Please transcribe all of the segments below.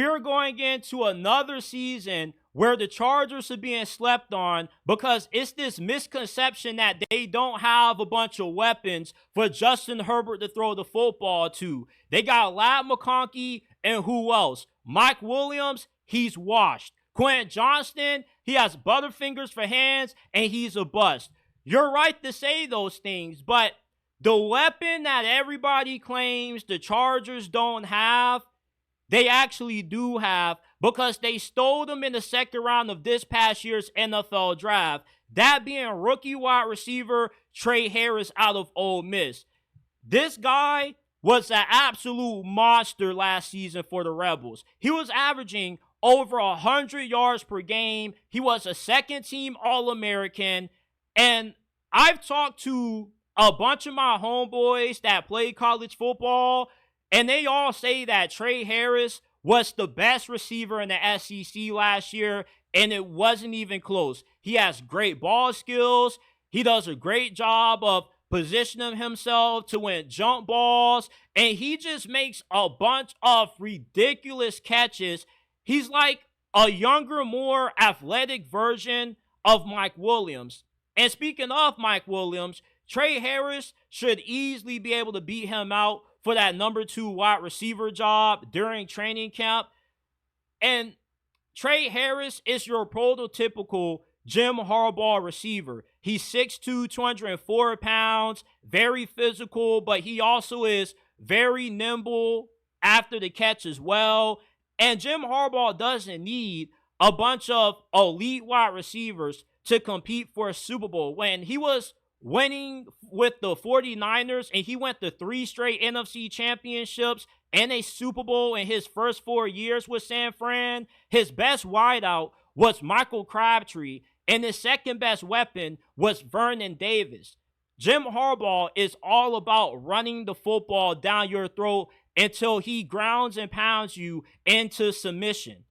we're going into another season where the Chargers are being slept on because it's this misconception that they don't have a bunch of weapons for Justin Herbert to throw the football to. They got Ladd McConkey and who else? Mike Williams, he's washed. Quentin Johnston, he has butterfingers for hands and he's a bust. You're right to say those things, but the weapon that everybody claims the Chargers don't have, they actually do have because they stole them in the second round of this past year's NFL draft. That being rookie wide receiver Trey Harris out of Ole Miss. This guy was an absolute monster last season for the Rebels. He was averaging over 100 yards per game. He was a second-team All-American. And I've talked to a bunch of my homeboys that play college football, and they all say that Trey Harris was the best receiver in the SEC last year, and it wasn't even close. He has great ball skills. He does a great job of positioning himself to win jump balls, and he just makes a bunch of ridiculous catches. He's like a younger, more athletic version of Mike Williams. And speaking of Mike Williams, Trey Harris should easily be able to beat him out for that number 2 wide receiver job during training camp. And Trey Harris is your prototypical Jim Harbaugh receiver. He's 6'2", 204 pounds, very physical, but he also is very nimble after the catch as well. And Jim Harbaugh doesn't need a bunch of elite wide receivers to compete for a Super Bowl. When he was winning with the 49ers and he went to 3 straight NFC championships and a Super Bowl in his first 4 years with San Fran, his best wideout was Michael Crabtree and his second best weapon was Vernon Davis. Jim Harbaugh is all about running the football down your throat until he grounds and pounds you into submission.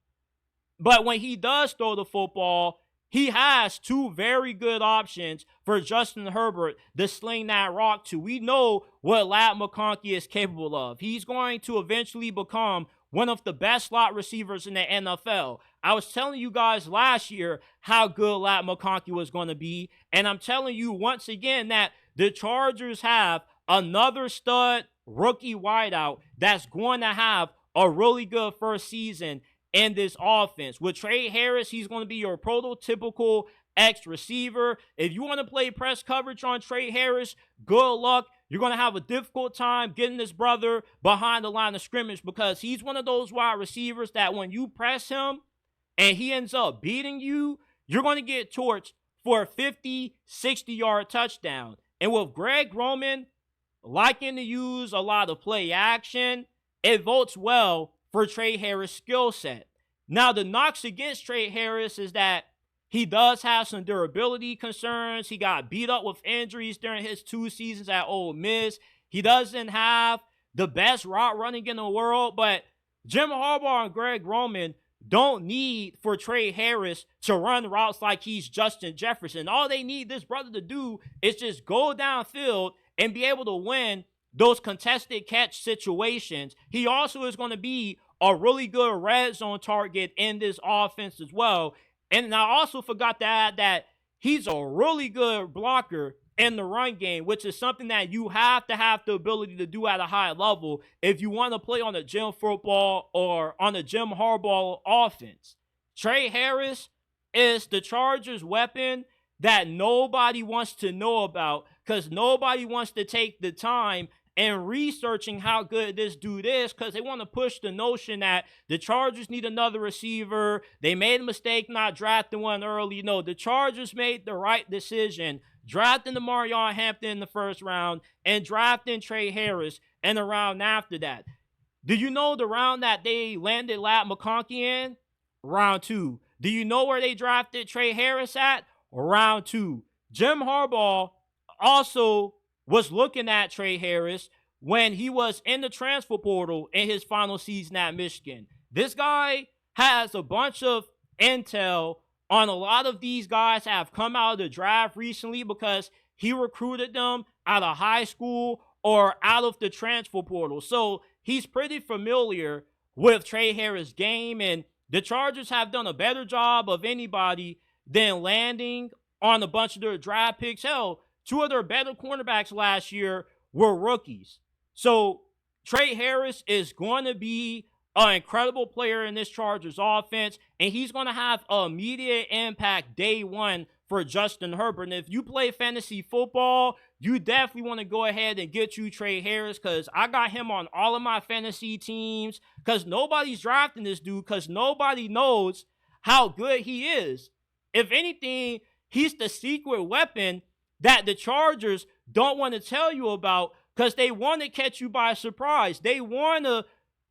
But when he does throw the football, he has 2 very good options for Justin Herbert to sling that rock to. We know what Ladd McConkey is capable of. He's going to eventually become one of the best slot receivers in the NFL. I was telling you guys last year how good Ladd McConkey was going to be, and I'm telling you once again that the Chargers have another stud rookie wideout that's going to have a really good first season in this offense. With Trey Harris, he's going to be your prototypical X receiver. If you want to play press coverage on Trey Harris, good luck. You're going to have a difficult time getting this brother behind the line of scrimmage because he's one of those wide receivers that when you press him and he ends up beating you, you're going to get torched for a 50, 60-yard touchdown. And with Greg Roman liking to use a lot of play action, it votes well for Trey Harris' skill set. Now, the knocks against Trey Harris is that he does have some durability concerns. He got beat up with injuries during his 2 seasons at Ole Miss. He doesn't have the best route running in the world, but Jim Harbaugh and Greg Roman don't need for Trey Harris to run routes like he's Justin Jefferson. All they need this brother to do is just go downfield and be able to win those contested catch situations. He also is going to be a really good red zone target in this offense as well. And I also forgot to add that he's a really good blocker in the run game, which is something that you have to have the ability to do at a high level if you want to play on a Jim football or on a Jim Harbaugh offense. Trey Harris is the Chargers' weapon that nobody wants to know about because nobody wants to take the time and researching how good this dude is because they want to push the notion that the Chargers need another receiver. They made a mistake not drafting one early. No, the Chargers made the right decision drafting the Marion Hampton in the first round and drafting Trey Harris in the round after that. Do you know the round that they landed Ladd McConkey in? Round 2. Do you know where they drafted Trey Harris at? Round 2. Jim Harbaugh also was looking at Trey Harris when he was in the transfer portal in his final season at Michigan. This guy has a bunch of intel on a lot of these guys that have come out of the draft recently because he recruited them out of high school or out of the transfer portal. So he's pretty familiar with Trey Harris' game, and the Chargers have done a better job of anybody than landing on a bunch of their draft picks. Hell, two of their better cornerbacks last year were rookies. So Trey Harris is going to be an incredible player in this Chargers offense, and he's going to have an immediate impact day one for Justin Herbert. And if you play fantasy football, you definitely want to go ahead and get you Trey Harris, because I got him on all of my fantasy teams, because nobody's drafting this dude, because nobody knows how good he is. If anything, he's the secret weapon that the Chargers don't want to tell you about, because they want to catch you by surprise. They want to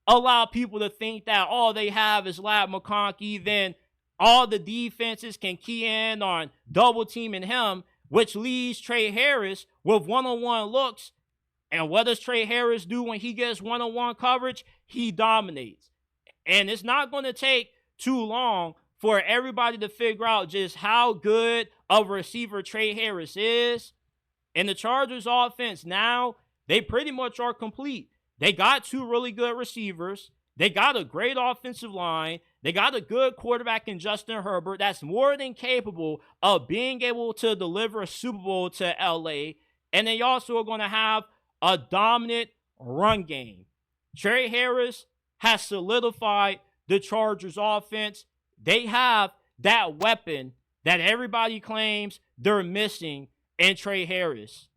allow people to think that all they have is Lab McConkey, then all the defenses can key in on double teaming him, which leaves Trey Harris with one-on-one looks. And what does Trey Harris do when he gets one-on-one coverage? He dominates. And it's not going to take too long for everybody to figure out just how good of a receiver Trey Harris is. And the Chargers offense now, they pretty much are complete. They got two really good receivers. They got a great offensive line. They got a good quarterback in Justin Herbert that's more than capable of being able to deliver a Super Bowl to LA. And they also are going to have a dominant run game. Trey Harris has solidified the Chargers offense. They have that weapon that everybody claims they're missing in Trey Harris.